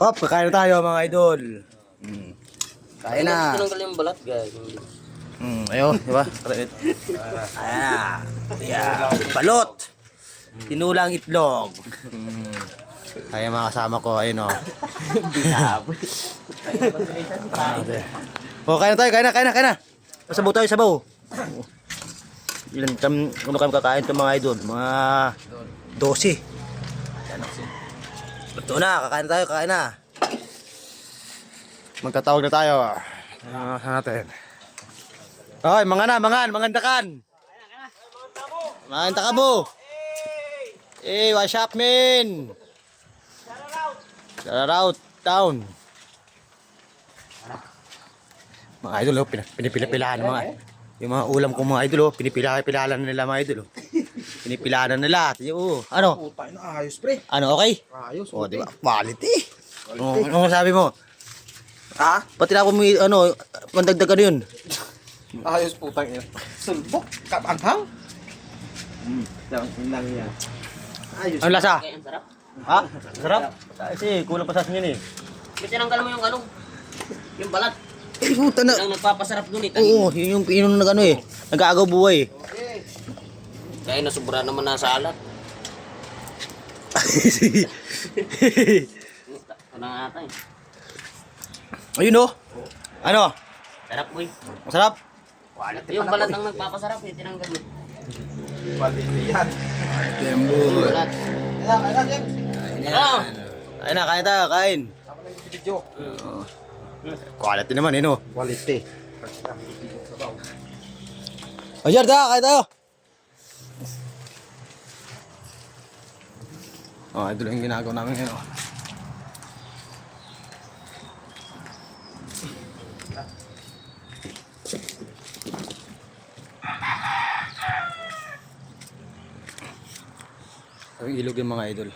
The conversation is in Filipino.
Hop, kakain na tayo mga idol. Kain na. Tinanggal yung balat, guys. Ayun, di ba? Ayan. Yeah. Balot. Tinulang itlog. Kaya mga kasama ko, ayun o. O, kain na tayo, kain na. Sabaw tayo, sabaw. Ilan ano kami kakain ito mga idol? Mga 12. Ito na, kakain na. Magtatawag na tayo. Saan natin? Hoy, mangandakan. Manganda ka mo. What's up, man? Shout out down. Mga idol, pinipilahan ng mga yung mga ulam ko mga idol, pinipilahan nila mga idol. Pinipilahan nila. Ano? Puta na, ayos pre. Ano, okay? Ayos. O, di ba? Quality. Ano sabi mo? Ha? Pati na ako may, mandagdag ano yun. Ayos putang ina. Sulbok, kapanghang. Lang yan. Ayos. Ano lasa? Kaya ang sarap. Ha? Sarap? Kasi kulang pa sa asin yun eh. May tinanggal mo yung yung balat. Puta na. Ang nagpapasarap dun eh. Oo, yun yung nag eh. Nag-aagaw buhay eh. Kaya nasubra naman na sa alat. Ito na ata eh. Ayun oh. Ano? Sarap boy. Masarap? Yung balat ang nagpapasarap eh. Tinanggal mo. Quality yan. Tembo. Yung balat. Ah! Kain na, kain tayo, kain. Sama na yung video. Quality naman eh no. Quality. Ayan tayo, kain tayo. Oh, ito lang yung ginagawa namin ngayon. Ang ilog yung mga idol.